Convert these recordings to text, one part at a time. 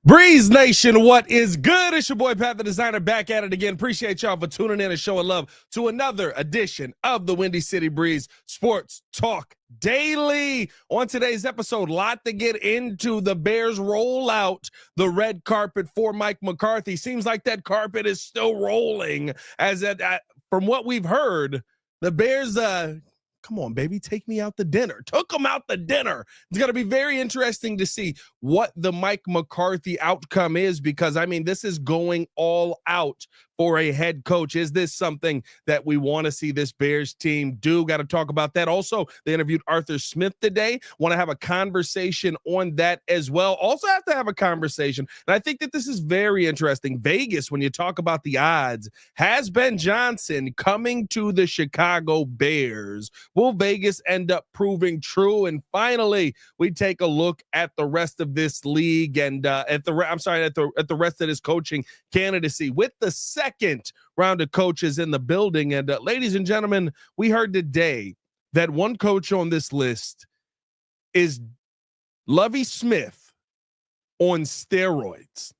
Breeze Nation, what is good? It's your boy Pat the Designer back at it again. Appreciate y'all for tuning in and showing love to another edition of the Windy City Breeze Sports Talk Daily. On today's episode, lot to get into. The Bears roll out the red carpet for Mike McCarthy. Seems like that carpet is still rolling. From what we've heard, the Bears come on, baby, take me out to dinner. Took them out to dinner. It's going to be very interesting to see what the Mike McCarthy outcome is because, I mean, this is going all out for a head coach. Is this something that we want to see this Bears team do? Got to talk about that. Also, they interviewed Arthur Smith today. Want to have a conversation on that as well. Also have to have a conversation. And I think that this is very interesting. Vegas, when you talk about the odds, has Ben Johnson coming to the Chicago Bears. Will Vegas end up proving true? And finally, we take a look at the rest of this league and at the rest of this coaching candidacy with the second round of coaches in the building. And ladies and gentlemen, we heard today that one coach on this list is Lovie Smith on steroids.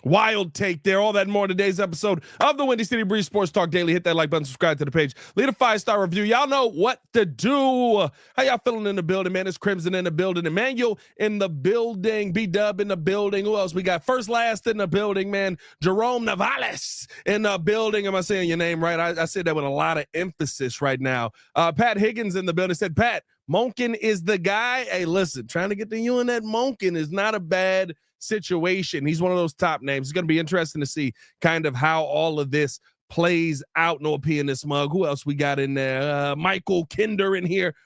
Wild take there. All that and more in today's episode of the Windy City Breeze Sports Talk Daily. Hit that like button, subscribe to the page, leave a 5-star review. Y'all know what to do. How y'all feeling in the building, man? It's Crimson in the building. Emmanuel in the building. B-Dub in the building. Who else? We got First Last in the building, man. Jerome Navales in the building. Am I saying your name right? I said that with a lot of emphasis right now. Pat Higgins in the building. Said, Pat, Monken is the guy. Hey, listen, trying to get to you and that Monken is not a bad situation. He's one of those top names. It's going to be interesting to see kind of how all of this plays out. No P in this mug. Who else we got in there? Michael Kinder in here.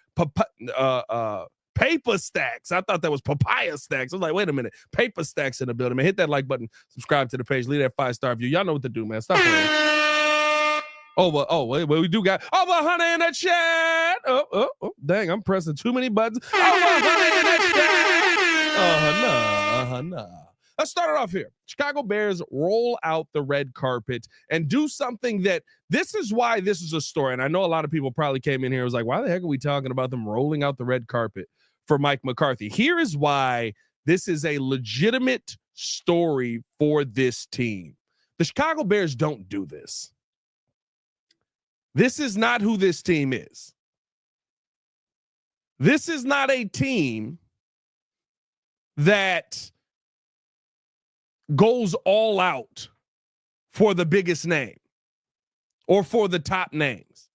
Paper Stacks. I thought that was Papaya Stacks. I was like, wait a minute. Paper Stacks in the building, man. Hit that like button. Subscribe to the page. Leave that 5-star review. Y'all know what to do, man. Stop playing. Wait, we do got over 100 in the chat. Oh, dang, I'm pressing too many buttons. Over 100 in the chat. Nah. Let's start it off here. Chicago Bears roll out the red carpet and do something that this is why this is a story. And I know a lot of people probably came in here and was like, why the heck are we talking about them rolling out the red carpet for Mike McCarthy? Here is why this is a legitimate story for this team. The Chicago Bears don't do this. This is not who this team is. This is not a team that goes all out for the biggest name or for the top names.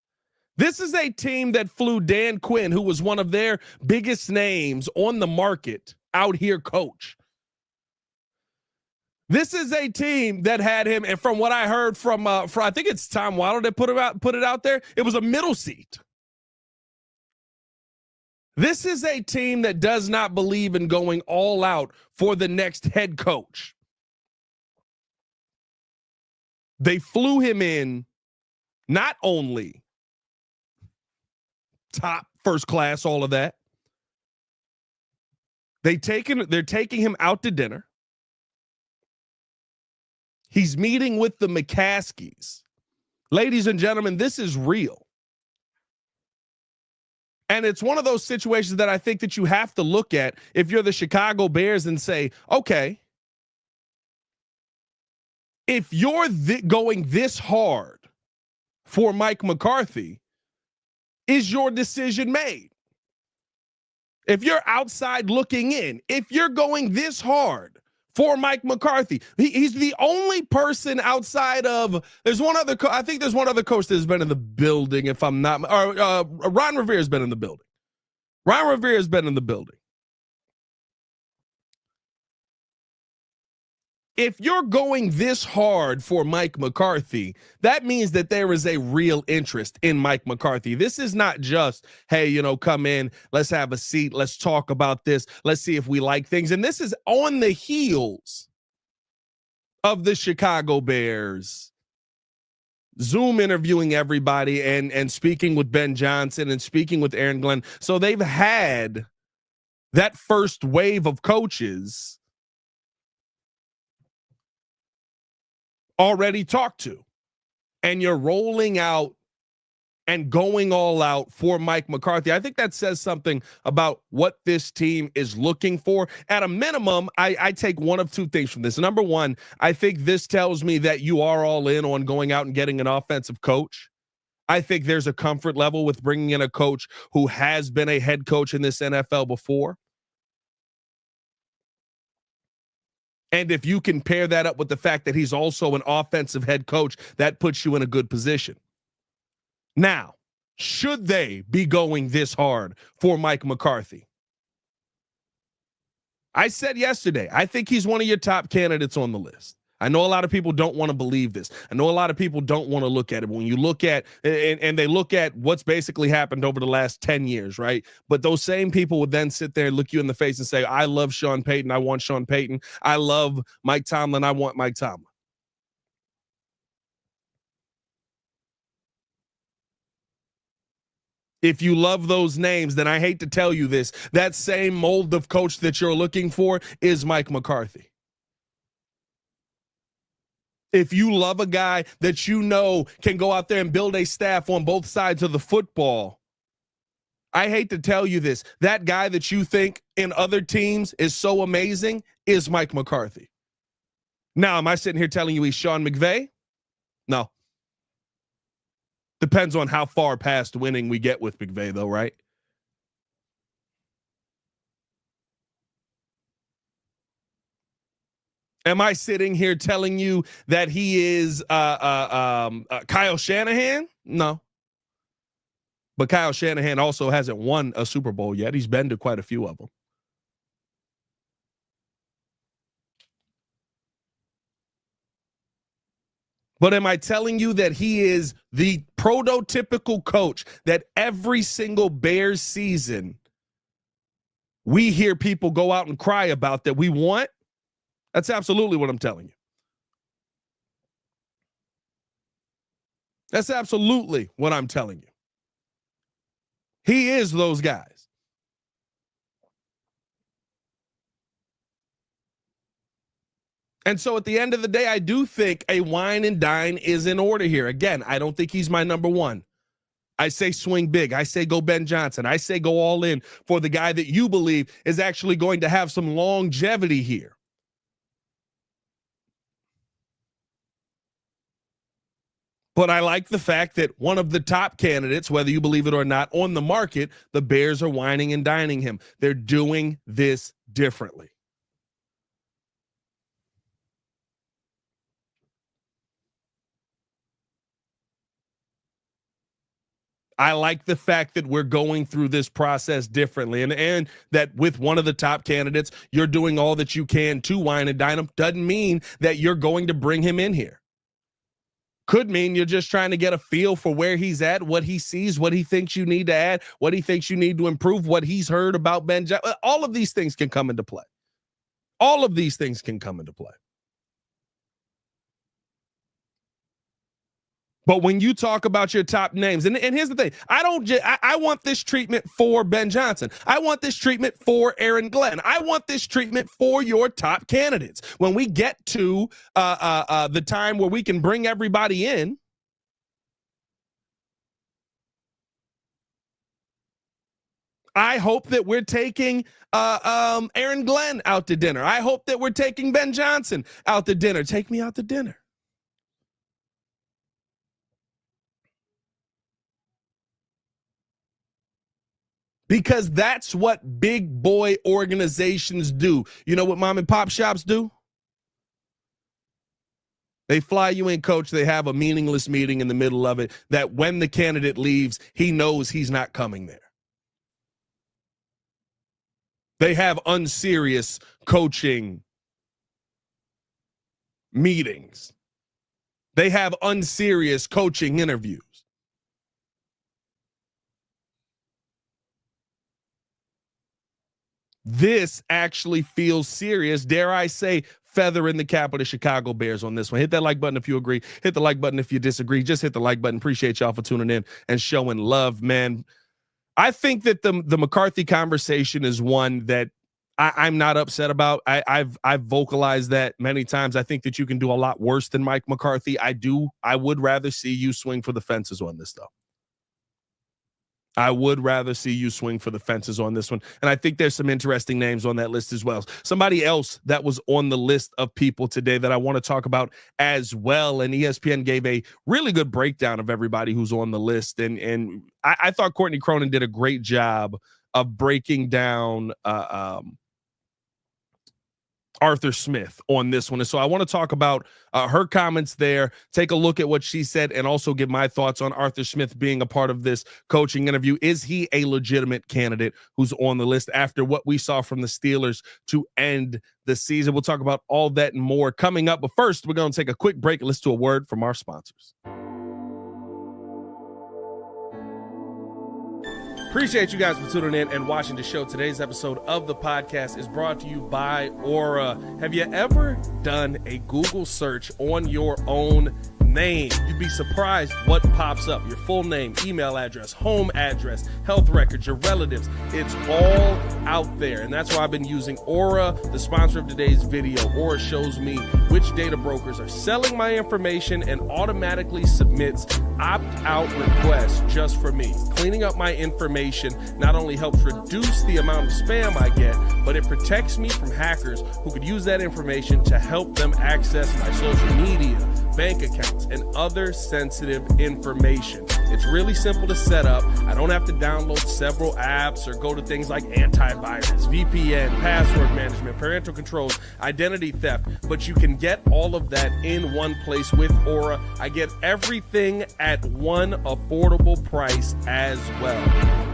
This is a team that flew Dan Quinn, who was one of their biggest names on the market, out here coach. This is a team that had him, and from what I heard from I think it's Tom Waddle that put it out there, it was a middle seat. This is a team that does not believe in going all out for the next head coach. They flew him in not only top, first class, all of that. They're taking him out to dinner. He's meeting with the McCaskies. Ladies and gentlemen, this is real. And it's one of those situations that I think that you have to look at if you're the Chicago Bears and say, okay, if you're going this hard for Mike McCarthy, is your decision made? If you're outside looking in, if you're going this hard for Mike McCarthy, he's the only person outside of, there's one other, I think there's one other coach that's been in the building, if I'm not, or Ron Rivera's been in the building. Ron Rivera's been in the building. If you're going this hard for Mike McCarthy, that means that there is a real interest in Mike McCarthy. This is not just, hey, come in, let's have a seat, let's talk about this, let's see if we like things. And this is on the heels of the Chicago Bears Zoom interviewing everybody and speaking with Ben Johnson and speaking with Aaron Glenn. So they've had that first wave of coaches already talked to, and you're rolling out and going all out for Mike McCarthy. I think that says something about what this team is looking for. At a minimum, I take one of two things from this. Number one, I think this tells me that you are all in on going out and getting an offensive coach. I think there's a comfort level with bringing in a coach who has been a head coach in this NFL before. And if you can pair that up with the fact that he's also an offensive head coach, that puts you in a good position. Now, should they be going this hard for Mike McCarthy? I said yesterday, I think he's one of your top candidates on the list. I know a lot of people don't want to believe this. I know a lot of people don't want to look at it. When you look at, and they look at what's basically happened over the last 10 years, right? But those same people would then sit there and look you in the face and say, I love Sean Payton. I want Sean Payton. I love Mike Tomlin. I want Mike Tomlin. If you love those names, then I hate to tell you this, that same mold of coach that you're looking for is Mike McCarthy. If you love a guy that you know can go out there and build a staff on both sides of the football, I hate to tell you this, that guy that you think in other teams is so amazing is Mike McCarthy. Now, am I sitting here telling you he's Sean McVay? No. Depends on how far past winning we get with McVay, though, right? Am I sitting here telling you that he is Kyle Shanahan? No. But Kyle Shanahan also hasn't won a Super Bowl yet. He's been to quite a few of them. But am I telling you that he is the prototypical coach that every single Bears season we hear people go out and cry about that we want? That's absolutely what I'm telling you. That's absolutely what I'm telling you. He is those guys. And so at the end of the day, I do think a wine and dine is in order here. Again, I don't think he's my number one. I say swing big. I say go Ben Johnson. I say go all in for the guy that you believe is actually going to have some longevity here. But I like the fact that one of the top candidates, whether you believe it or not, on the market, the Bears are whining and dining him. They're doing this differently. I like the fact that we're going through this process differently, and that with one of the top candidates, you're doing all that you can to wine and dine him. Doesn't mean that you're going to bring him in here. Could mean you're just trying to get a feel for where he's at, what he sees, what he thinks you need to add, what he thinks you need to improve, what he's heard about Ben Johnson. All of these things can come into play. All of these things can come into play. But when you talk about your top names, and here's the thing, I want this treatment for Ben Johnson. I want this treatment for Aaron Glenn. I want this treatment for your top candidates. When we get to the time where we can bring everybody in, I hope that we're taking Aaron Glenn out to dinner. I hope that we're taking Ben Johnson out to dinner. Take me out to dinner. Because that's what big boy organizations do. You know what mom and pop shops do? They fly you in, coach. They have a meaningless meeting in the middle of it that when the candidate leaves, he knows he's not coming there. They have unserious coaching meetings. They have unserious coaching interviews. This actually feels serious. Dare I say, feather in the cap of the Chicago Bears on this one. Hit that like button if you agree. Hit the like button if you disagree. Just hit the like button. Appreciate y'all for tuning in and showing love, man. I think that the McCarthy conversation is one that I'm not upset about. I've vocalized that many times. I think that you can do a lot worse than Mike McCarthy. I would rather see you swing for the fences on this, though. I would rather see you swing for the fences on this one. And I think there's some interesting names on that list as well. Somebody else that was on the list of people today that I want to talk about as well. And ESPN gave a really good breakdown of everybody who's on the list. And I thought Courtney Cronin did a great job of breaking down Arthur Smith on this one. And so I want to talk about her comments there, take a look at what she said, and also give my thoughts on Arthur Smith being a part of this coaching interview. Is he a legitimate candidate who's on the list after what we saw from the Steelers to end the season? We'll talk about all that and more coming up. But first, we're going to take a quick break and listen to a word from our sponsors. Appreciate you guys for tuning in and watching the show. Today's episode of the podcast is brought to you by Aura. Have you ever done a Google search on your own name? You'd be surprised what pops up. Your full name, email address, home address, health records, your relatives. It's all out there. And that's why I've been using Aura, the sponsor of today's video. Aura shows me which data brokers are selling my information and automatically submits opt-out requests just for me. Cleaning up my information not only helps reduce the amount of spam I get, but it protects me from hackers who could use that information to help them access my social media, bank accounts, and other sensitive information. It's really simple to set up. I don't have to download several apps or go to things like antivirus, VPN, password management, parental controls, identity theft, but you can get all of that in one place with Aura. I get everything at one affordable price as well.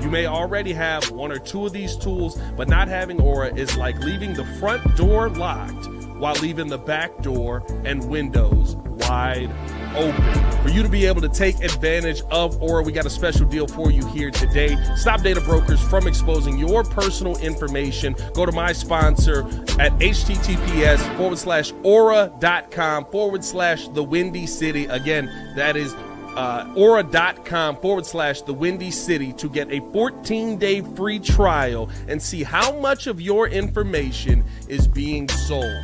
You may already have one or two of these tools, but not having Aura is like leaving the front door locked while leaving the back door and windows wide open. For you to be able to take advantage of Aura, we got a special deal for you here today. Stop data brokers from exposing your personal information. Go to my sponsor at https:/aura.com/the Windy City. Again, that is aura.com/the Windy City to get a 14-day free trial and see how much of your information is being sold.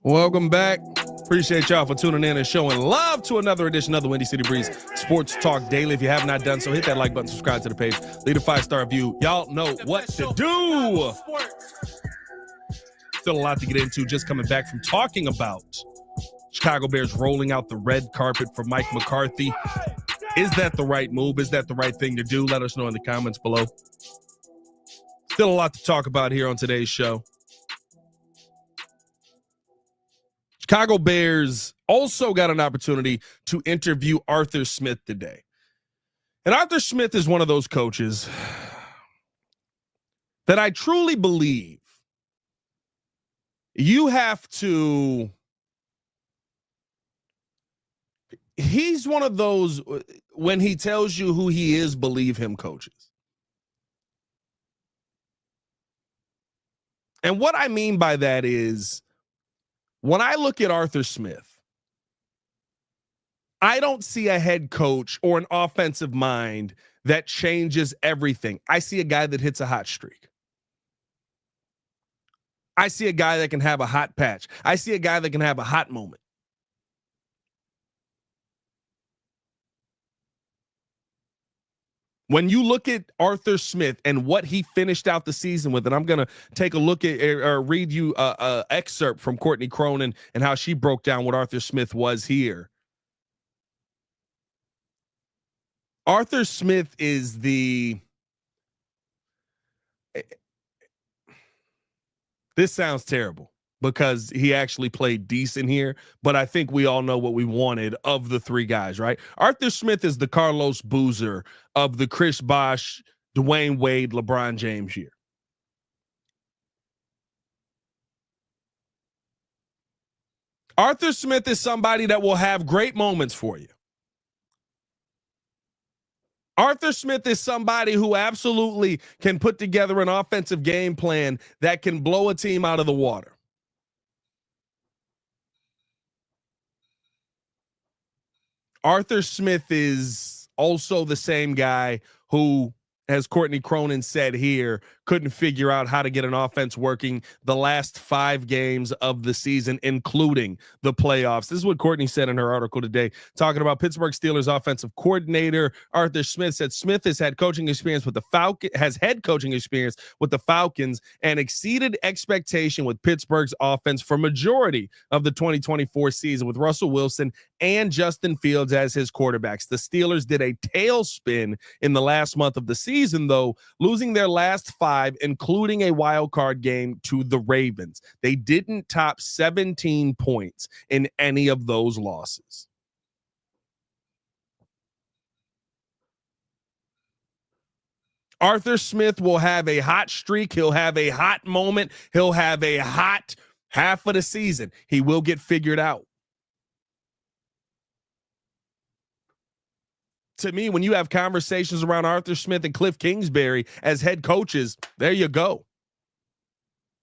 Welcome back. Appreciate y'all for tuning in and showing love to another edition of the Windy City Breeze Sports Talk Daily. If you have not done so, hit that like button, subscribe to the page, leave a 5-star review. Y'all know what to do. Still a lot to get into, just coming back from talking about Chicago Bears rolling out the red carpet for Mike McCarthy. Is that the right move? Is that the right thing to do? Let us know in the comments below. Still a lot to talk about here on today's show. Chicago Bears also got an opportunity to interview Arthur Smith today. And Arthur Smith is one of those coaches that I truly believe you have to. He's one of those, when he tells you who he is, believe him coaches. And what I mean by that is, when I look at Arthur Smith, I don't see a head coach or an offensive mind that changes everything. I see a guy that hits a hot streak. I see a guy that can have a hot patch. I see a guy that can have a hot moment. When you look at Arthur Smith and what he finished out the season with, and I'm going to take a look at or read you a excerpt from Courtney Cronin and how she broke down what Arthur Smith was here. Arthur Smith is the, this sounds terrible because he actually played decent here, but I think we all know what we wanted of the three guys, right? Arthur Smith is the Carlos Boozer of the Chris Bosh, Dwayne Wade, LeBron James year. Arthur Smith is somebody that will have great moments for you. Arthur Smith is somebody who absolutely can put together an offensive game plan that can blow a team out of the water. Arthur Smith is also the same guy who, as Courtney Cronin said here, couldn't figure out how to get an offense working the last 5 games of the season, including the playoffs. This is what Courtney said in her article today, talking about Pittsburgh Steelers offensive coordinator Arthur Smith. Said Smith has had coaching experience with the head coaching experience with the Falcons, and exceeded expectation with Pittsburgh's offense for majority of the 2024 season with Russell Wilson and Justin Fields as his quarterbacks. The Steelers did a tailspin in the last month of the season, though, losing their last 5, including a wild card game to the Ravens. They didn't top 17 points in any of those losses. Arthur Smith will have a hot streak. He'll have a hot moment. He'll have a hot half of the season. He will get figured out. To me, when you have conversations around Arthur Smith and Cliff Kingsbury as head coaches, there you go.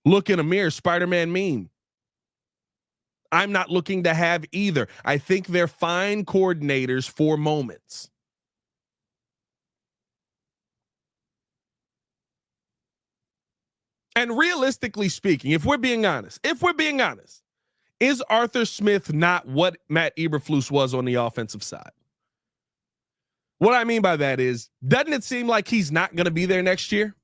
Look in a mirror, Spider-Man meme. I'm not looking to have either. I think they're fine coordinators for moments. And realistically speaking, if we're being honest, is Arthur Smith not what Matt Eberflus was on the offensive side? What I mean by that is, doesn't it seem like he's not going to be there next year?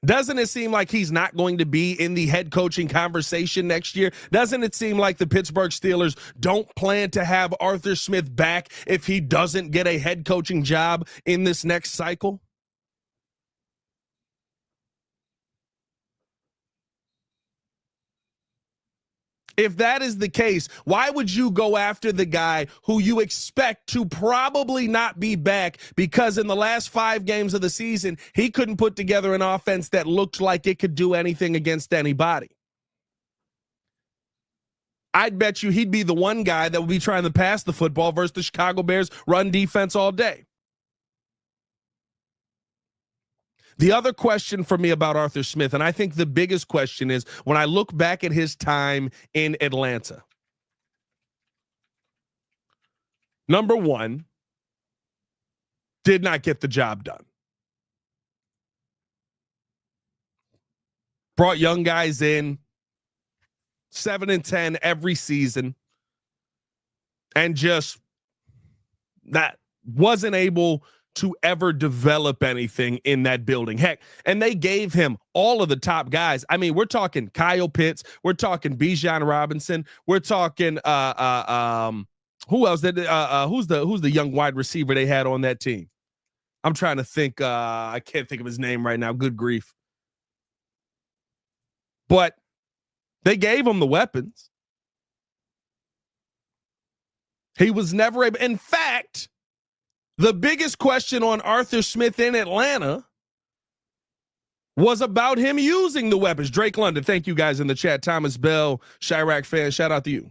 Doesn't it seem like he's not going to be in the head coaching conversation next year? Doesn't it seem like the Pittsburgh Steelers don't plan to have Arthur Smith back if he doesn't get a head coaching job in this next cycle? If that is the case, why would you go after the guy who you expect to probably not be back because in the last 5 games of the season, he couldn't put together an offense that looked like it could do anything against anybody? I'd bet you he'd be the one guy that would be trying to pass the football versus the Chicago Bears run defense all day. The other question for me about Arthur Smith, and I think the biggest question is when I look back at his time in Atlanta. Number one, did not get the job done. Brought young guys in, 7-10 every season, and just that wasn't able to ever develop anything in that building. Heck, and they gave him all of the top guys. I mean, we're talking Kyle Pitts, we're talking Bijan Robinson, we're talking who else did who's the young wide receiver they had on that team? I'm trying to think, I can't think of his name right now. Good grief. But they gave him the weapons. He was never able, in fact, the biggest question on Arthur Smith in Atlanta was about him using the weapons. Drake London, thank you guys in the chat. Thomas Bell, Chirac fan, shout out to you.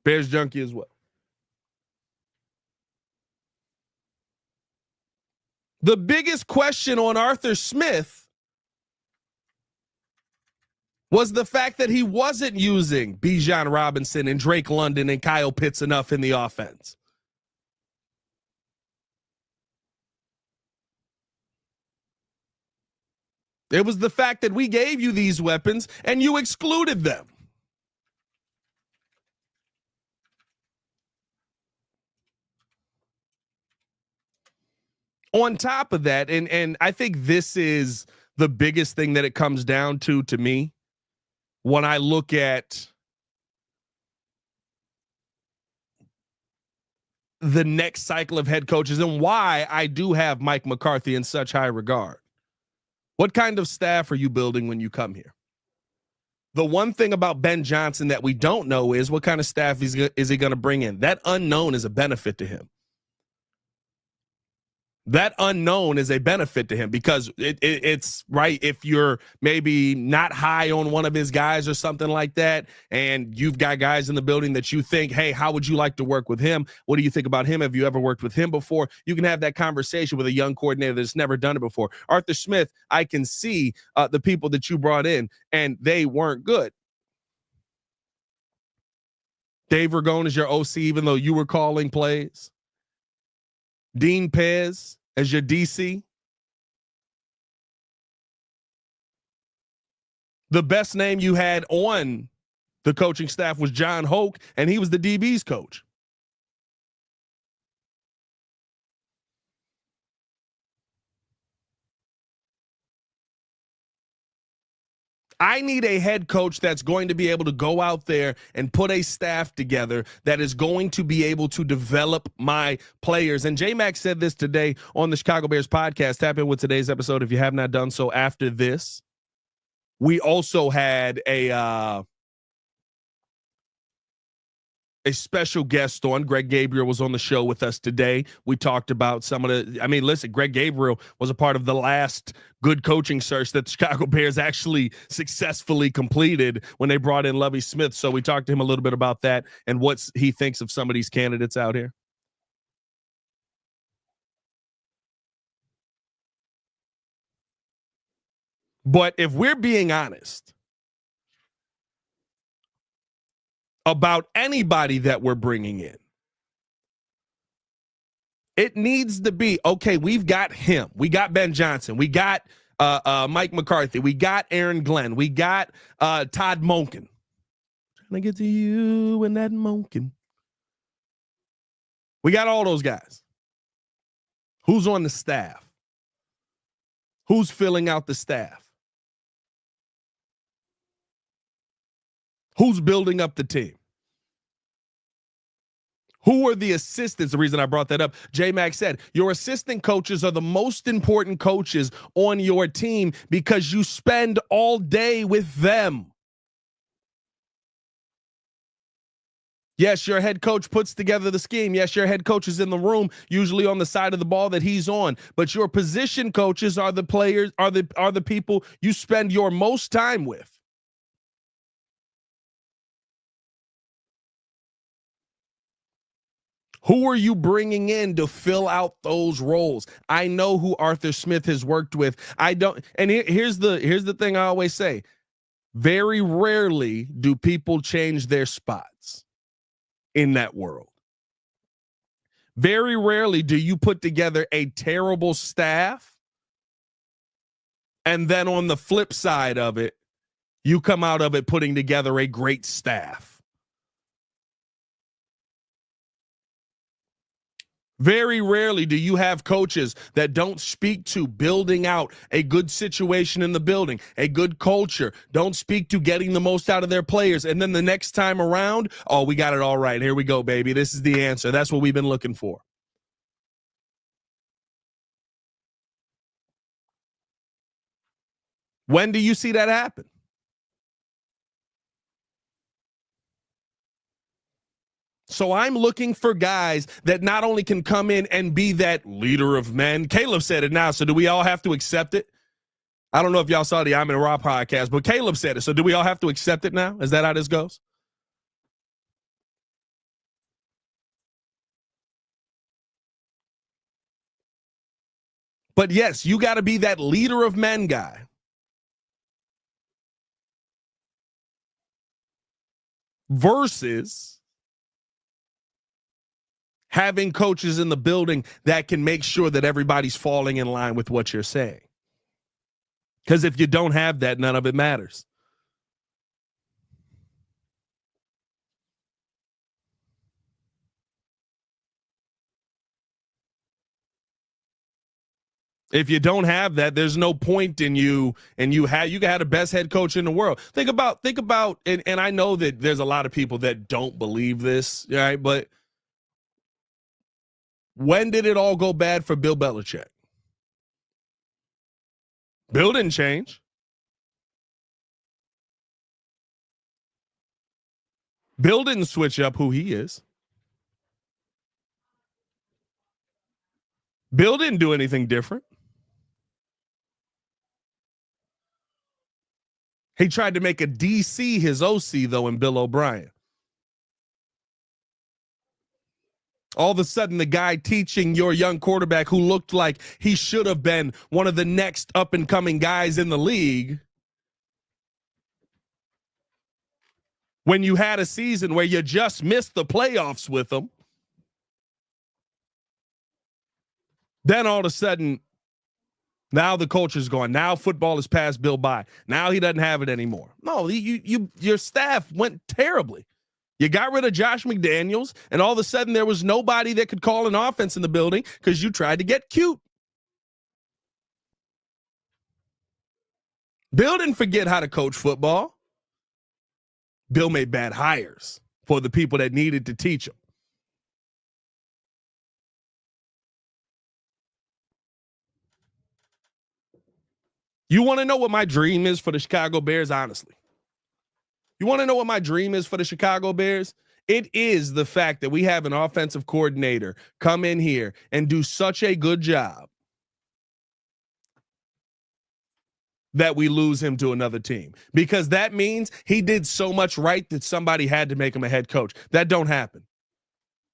Bears junkie as well. The biggest question on Arthur Smith was the fact that he wasn't using Bijan Robinson and Drake London and Kyle Pitts enough in the offense. It was the fact that we gave you these weapons and you excluded them. On top of that, and I think this is the biggest thing that it comes down to me, when I look at the next cycle of head coaches and why I do have Mike McCarthy in such high regard. What kind of staff are you building when you come here? The one thing about Ben Johnson that we don't know is what kind of staff is he going to bring in. That unknown is a benefit to him. That unknown is a benefit to him because it's right. If you're maybe not high on one of his guys or something like that, and you've got guys in the building that you think, hey, how would you like to work with him? What do you think about him? Have you ever worked with him before? You can have that conversation with a young coordinator that's never done it before. Arthur Smith, I can see the people that you brought in, and they weren't good. Dave Ragone is your OC, even though you were calling plays. Dean Pez as your DC. The best name you had on the coaching staff was John Hoke, and he was the DB's coach. I need a head coach that's going to be able to go out there and put a staff together that is going to be able to develop my players. And J-Mac said this today on the Chicago Bears podcast. Tap in with today's episode if you have not done so after this. We also had a special guest on. Greg Gabriel was on the show with us today. We talked about some of the, listen, Greg Gabriel was a part of the last good coaching search that the Chicago Bears actually successfully completed when they brought in Lovie Smith. So we talked to him a little bit about that and what he thinks of some of these candidates out here. But if we're being honest about anybody that we're bringing in, it needs to be, okay, we've got him. We got Ben Johnson. We got Mike McCarthy. We got Aaron Glenn. We got Todd Monken. Trying to get to you and that Monken. We got all those guys. Who's on the staff? Who's filling out the staff? Who's building up the team? Who are the assistants? The reason I brought that up, J-Mac said, your assistant coaches are the most important coaches on your team because you spend all day with them. Yes, your head coach puts together the scheme. Yes, your head coach is in the room, usually on the side of the ball that he's on. But your position coaches are the players, are the people you spend your most time with. Who are you bringing in to fill out those roles? I know who Arthur Smith has worked with. I don't. And here's the thing I always say. Very rarely do people change their spots in that world. Very rarely do you put together a terrible staff and then on the flip side of it, you come out of it putting together a great staff. Very rarely do you have coaches that don't speak to building out a good situation in the building, a good culture, don't speak to getting the most out of their players. And then the next time around, oh, we got it all right. Here we go, baby. This is the answer. That's what we've been looking for. When do you see that happen? So I'm looking for guys that not only can come in and be that leader of men. Caleb said it now, so do we all have to accept it? I don't know if y'all saw the I'm in Raw podcast, but Caleb said it. So do we all have to accept it now? Is that how this goes? But yes, you got to be that leader of men guy. Versus having coaches in the building that can make sure that everybody's falling in line with what you're saying. Because if you don't have that, none of it matters. If you don't have that, there's no point in you. And you had the best head coach in the world. Think about, and I know that there's a lot of people that don't believe this, right? But when did it all go bad for Bill Belichick? Bill didn't change. Bill didn't switch up who he is. Bill didn't do anything different. He tried to make a DC his OC, though, in Bill O'Brien. All of a sudden, the guy teaching your young quarterback who looked like he should have been one of the next up-and-coming guys in the league, when you had a season where you just missed the playoffs with them, Then all of a sudden, now the culture's gone. Now football is past Bill Bye. Now he doesn't have it anymore. No, your staff went terribly. You got rid of Josh McDaniels, and all of a sudden there was nobody that could call an offense in the building because you tried to get cute. Bill didn't forget how to coach football. Bill made bad hires for the people that needed to teach him. You want to know what my dream is for the Chicago Bears, honestly? You want to know what my dream is for the Chicago Bears? It is the fact that we have an offensive coordinator come in here and do such a good job that we lose him to another team, because that means he did so much right that somebody had to make him a head coach. That don't happen.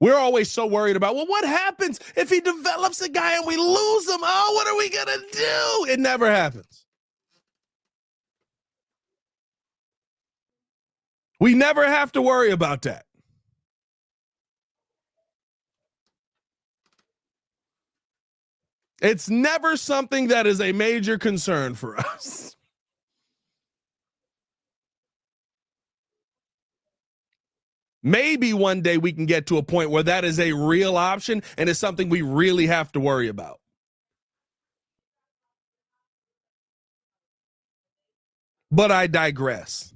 We're always so worried about, well, what happens if he develops a guy and we lose him? Oh, what are we going to do? It never happens. We never have to worry about that. It's never something that is a major concern for us. Maybe one day we can get to a point where that is a real option and it's something we really have to worry about. But I digress.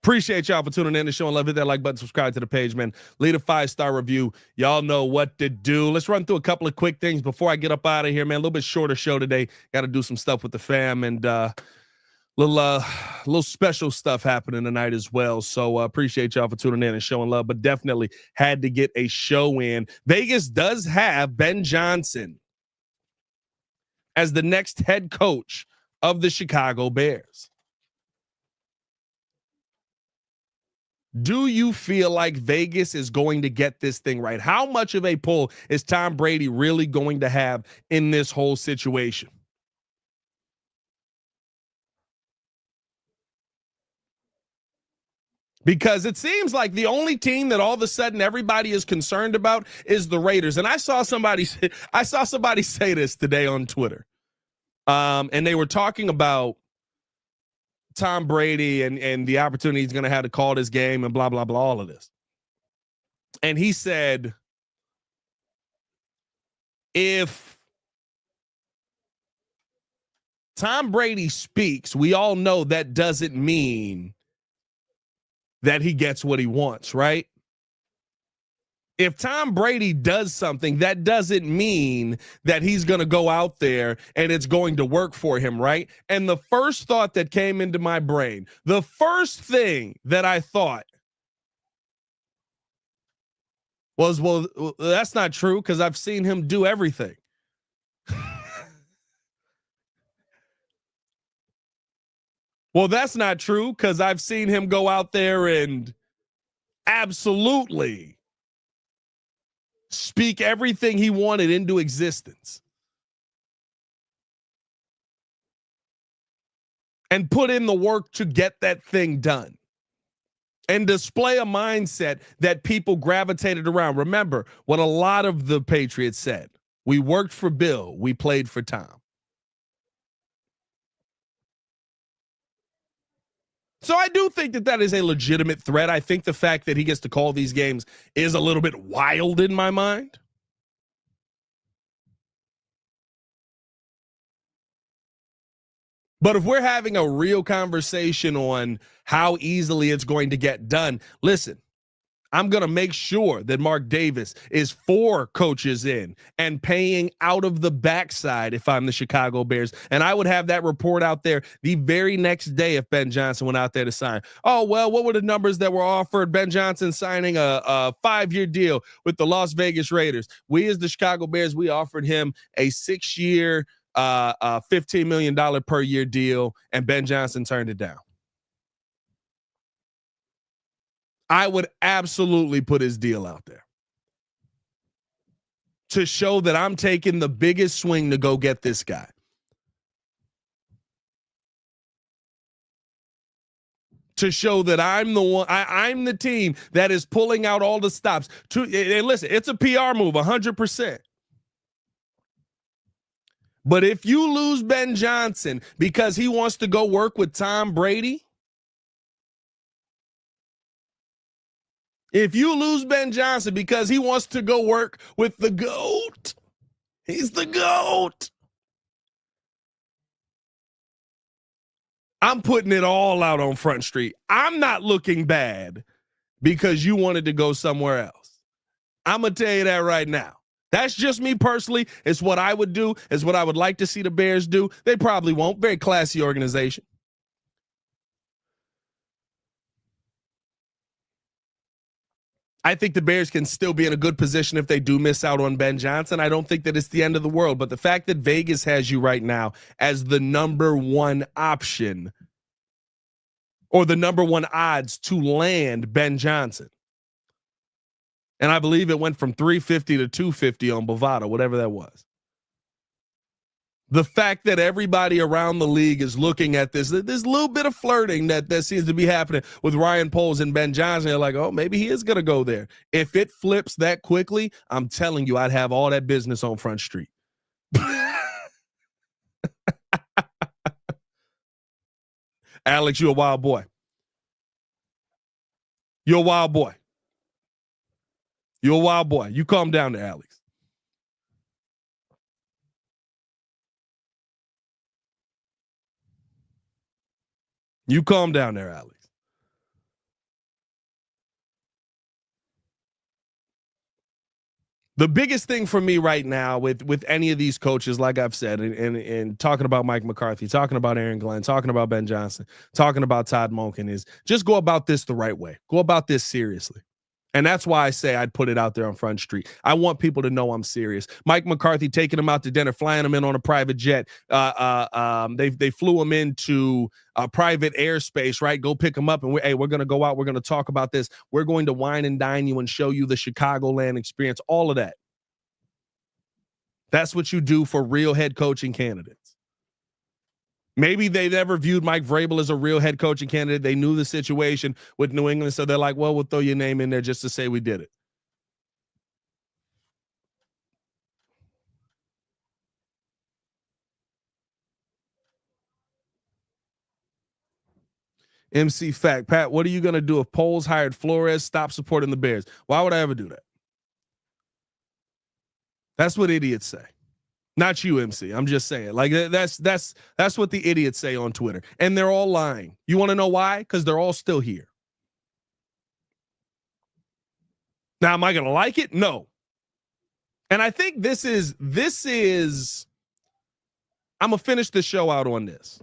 Appreciate y'all for tuning in to the show and love. Hit that like button, subscribe to the page, man. Leave a 5-star review. Y'all know what to do. Let's run through a couple of quick things before I get up out of here, man. A little bit shorter show today. Got to do some stuff with the fam and little special stuff happening tonight as well. So appreciate y'all for tuning in and showing love, but definitely had to get a show in. Vegas does have Ben Johnson as the next head coach of the Chicago Bears. Do you feel like Vegas is going to get this thing right? How much of a pull is Tom Brady really going to have in this whole situation? Because it seems like the only team that all of a sudden everybody is concerned about is the Raiders. And I saw somebody say this today on Twitter. And they were talking about Tom Brady and the opportunity he's going to have to call this game and blah, blah, blah, all of this. And he said, if Tom Brady speaks, we all know that doesn't mean that he gets what he wants, right? If Tom Brady does something, that doesn't mean that he's going to go out there and it's going to work for him, right? And the first thought that came into my brain, the first thing that I thought was, well, that's not true because I've seen him do everything. Well, that's not true because I've seen him go out there and absolutely speak everything he wanted into existence and put in the work to get that thing done and display a mindset that people gravitated around. Remember what a lot of the Patriots said. We worked for Bill. We played for Tom. So I do think that that is a legitimate threat. I think the fact that he gets to call these games is a little bit wild in my mind. But if we're having a real conversation on how easily it's going to get done, listen, I'm going to make sure that Mark Davis is 4 coaches in and paying out of the backside if I'm the Chicago Bears. And I would have that report out there the very next day if Ben Johnson went out there to sign. Oh, well, what were the numbers that were offered? Ben Johnson signing a 5-year deal with the Las Vegas Raiders. We as the Chicago Bears, we offered him a 6-year, $15 million per year deal, and Ben Johnson turned it down. I would absolutely put his deal out there to show that I'm taking the biggest swing to go get this guy. to show that I'm the one, I'm the team that is pulling out all the stops. And listen, it's a PR move, 100%. But if you lose Ben Johnson because he wants to go work with Tom Brady, if you lose Ben Johnson because he wants to go work with the GOAT, he's the GOAT. I'm putting it all out on Front Street. I'm not looking bad because you wanted to go somewhere else. I'm going to tell you that right now. That's just me personally. It's what I would do. It's what I would like to see the Bears do. They probably won't. Very classy organization. I think the Bears can still be in a good position if they do miss out on Ben Johnson. I don't think that it's the end of the world. But the fact that Vegas has you right now as the number one option or the number one odds to land Ben Johnson. And I believe it went from 350 to 250 on Bovada, whatever that was. The fact that everybody around the league is looking at this little bit of flirting that seems to be happening with Ryan Poles and Ben Johnson. They're like, oh, maybe he is going to go there. If it flips that quickly, I'm telling you, I'd have all that business on Front Street. Alex, you're a wild boy. You're a wild boy. You're a wild boy. You calm down there, Alex. You calm down there, Alex. The biggest thing for me right now with any of these coaches, like I've said, and talking about Mike McCarthy, talking about Aaron Glenn, talking about Ben Johnson, talking about Todd Monken, is just go about this the right way. Go about this seriously. And that's why I say I'd put it out there on Front Street. I want people to know I'm serious. Mike McCarthy taking him out to dinner, flying him in on a private jet. They flew him into private airspace, right? Go pick him up, and we're going to go out. We're going to talk about this. We're going to wine and dine you and show you the Chicagoland experience, all of that. That's what you do for real head coaching candidates. Maybe they never viewed Mike Vrabel as a real head coaching candidate. They knew the situation with New England, so they're like, well, we'll throw your name in there just to say we did it. MC Fact, Pat, what are you going to do if Poles hired Flores? Stop supporting the Bears. Why would I ever do that? That's what idiots say. Not you, MC. I'm just saying. Like that's what the idiots say on Twitter, and they're all lying. You want to know why? Because they're all still here. Now, am I going to like it? No. And I think this is. I'm gonna finish the show out on this.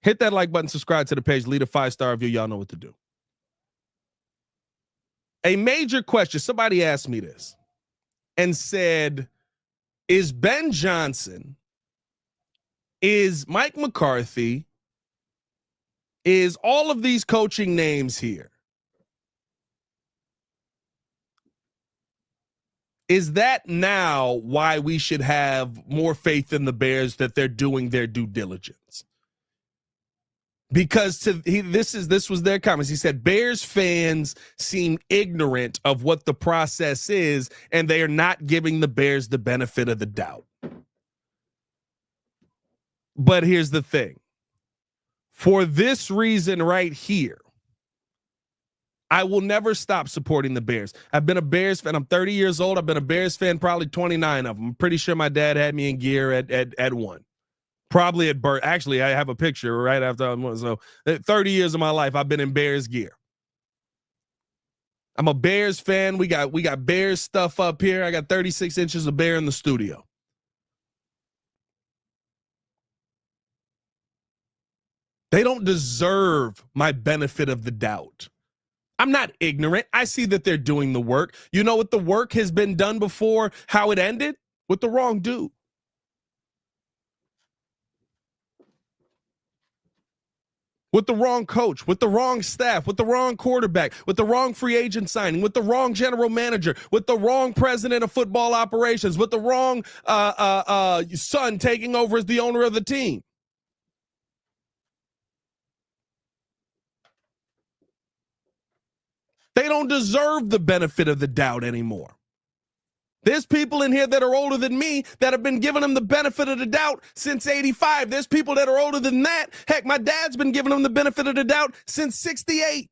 Hit that like button, subscribe to the page, leave a 5-star review. Y'all know what to do. A major question. Somebody asked me this and said, is Ben Johnson, is Mike McCarthy, is all of these coaching names here, is that now why we should have more faith in the Bears that they're doing their due diligence? Because this was their comments. He said Bears fans seem ignorant of what the process is, and they are not giving the Bears the benefit of the doubt. But here's the thing. For this reason right here, I will never stop supporting the Bears. I've been a Bears fan. I'm 30 years old. I've been a Bears fan, probably 29 of them. I'm pretty sure my dad had me in gear at one. Probably at birth. Actually, I have a picture right after I was. So 30 years of my life, I've been in Bears gear. I'm a Bears fan. We got Bears stuff up here. I got 36 inches of Bear in the studio. They don't deserve my benefit of the doubt. I'm not ignorant. I see that they're doing the work. You know what the work has been done before, how it ended? With the wrong dude. With the wrong coach, with the wrong staff, with the wrong quarterback, with the wrong free agent signing, with the wrong general manager, with the wrong president of football operations, with the wrong son taking over as the owner of the team. They don't deserve the benefit of the doubt anymore. There's people in here that are older than me that have been giving them the benefit of the doubt since 85. There's people that are older than that. Heck, my dad's been giving them the benefit of the doubt since 68.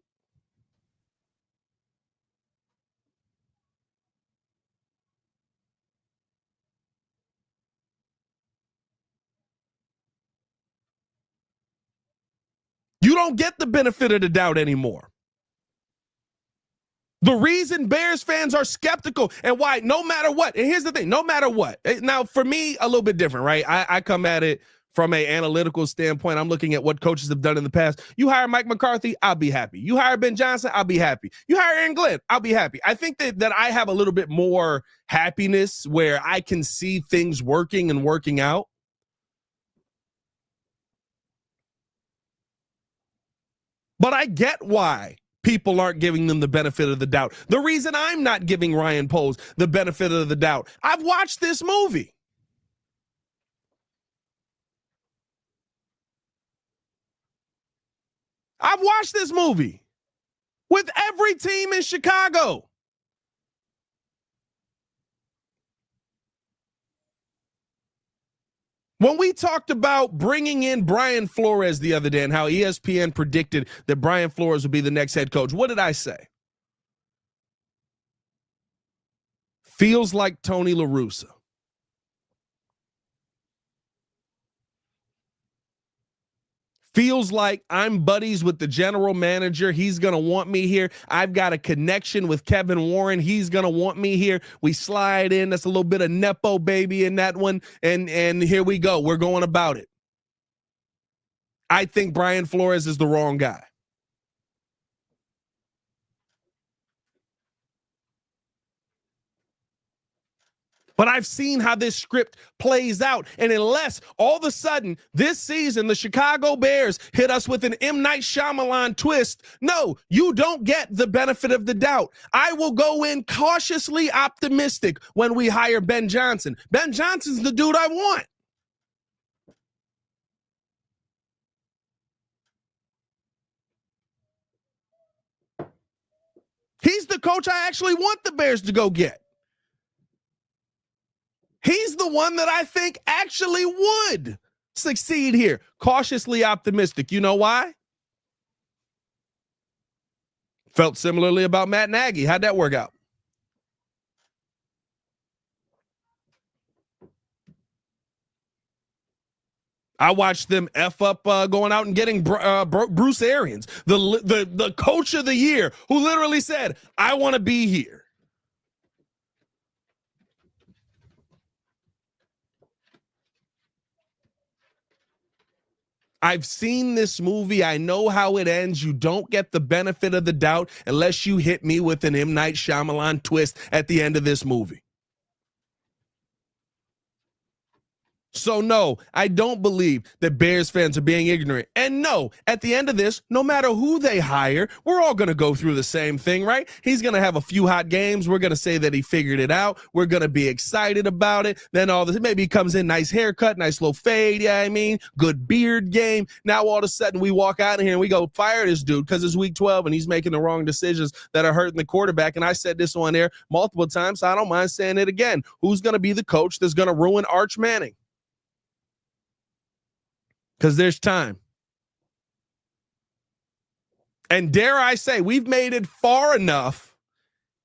You don't get the benefit of the doubt anymore. The reason Bears fans are skeptical and why no matter what, and here's the thing, no matter what. Now, for me, a little bit different, right? I come at it from an analytical standpoint. I'm looking at what coaches have done in the past. You hire Mike McCarthy, I'll be happy. You hire Ben Johnson, I'll be happy. You hire Aaron Glenn, I'll be happy. I think that I have a little bit more happiness where I can see things working and working out. But I get why people aren't giving them the benefit of the doubt. The reason I'm not giving Ryan Poles the benefit of the doubt, I've watched this movie. I've watched this movie with every team in Chicago. When we talked about bringing in Brian Flores the other day and how ESPN predicted that Brian Flores would be the next head coach, what did I say? Feels like Tony La Russa. Feels like I'm buddies with the general manager. He's going to want me here. I've got a connection with Kevin Warren. He's going to want me here. We slide in. That's a little bit of Nepo baby in that one. And here we go. We're going about it. I think Brian Flores is the wrong guy. But I've seen how this script plays out. And unless all of a sudden this season the Chicago Bears hit us with an M. Night Shyamalan twist, no, you don't get the benefit of the doubt. I will go in cautiously optimistic when we hire Ben Johnson. Ben Johnson's the dude I want. He's the coach I actually want the Bears to go get. He's the one that I think actually would succeed here. Cautiously optimistic. You know why? Felt similarly about Matt Nagy. How'd that work out? I watched them F up going out and getting Bruce Arians, the coach of the year, who literally said, I want to be here. I've seen this movie. I know how it ends. You don't get the benefit of the doubt unless you hit me with an M. Night Shyamalan twist at the end of this movie. So no, I don't believe that Bears fans are being ignorant. And no, at the end of this, no matter who they hire, we're all going to go through the same thing, right? He's going to have a few hot games. We're going to say that he figured it out. We're going to be excited about it. Then all this, maybe he comes in, nice haircut, nice little fade. Yeah, I mean, good beard game. Now all of a sudden we walk out of here and we go, fire this dude because it's week 12 and he's making the wrong decisions that are hurting the quarterback. And I said this on air multiple times, so I don't mind saying it again. Who's going to be the coach that's going to ruin Arch Manning? Because there's time. And dare I say, we've made it far enough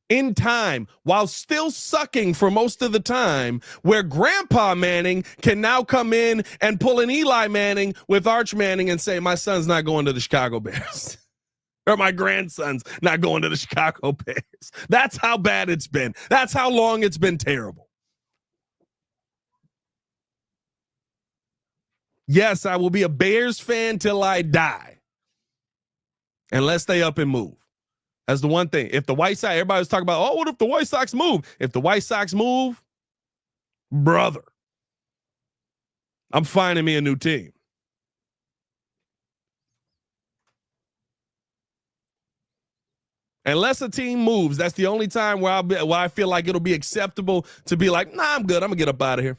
in time while still sucking for most of the time where Grandpa Manning can now come in and pull an Eli Manning with Arch Manning and say, my son's not going to the Chicago Bears. Or my grandson's not going to the Chicago Bears. That's how bad it's been. That's how long it's been terrible. Yes, I will be a Bears fan till I die. Unless they up and move. That's the one thing. If the White Sox, everybody was talking about, oh, what if the White Sox move? If the White Sox move, brother, I'm finding me a new team. Unless a team moves, that's the only time where I feel like it'll be acceptable to be like, nah, I'm good. I'm going to get up out of here.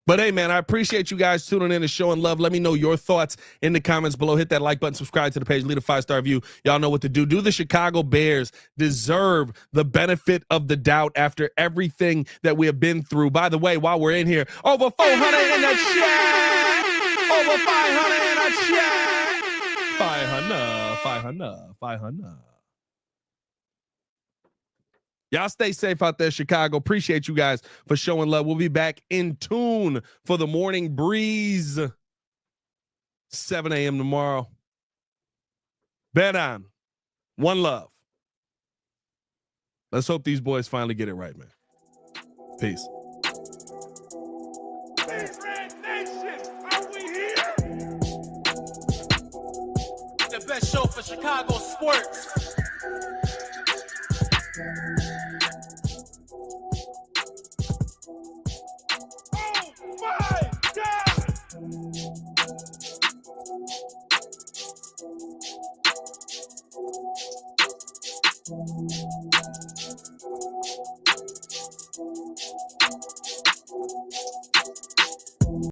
But hey, man, I appreciate you guys tuning in and showing love. Let me know your thoughts in the comments below. Hit that like button, subscribe to the page, leave a 5-star review. Y'all know what to do. Do the Chicago Bears deserve the benefit of the doubt after everything that we have been through? By the way, while we're in here, over 400 in the chat. Over 500 in the chat. 500. Y'all stay safe out there, Chicago. Appreciate you guys for showing love. We'll be back in tune for the morning breeze. 7 a.m. tomorrow. Bet on. One love. Let's hope these boys finally get it right, man. Peace. Red Nation, are we here? The best show for Chicago sports. Oh my God!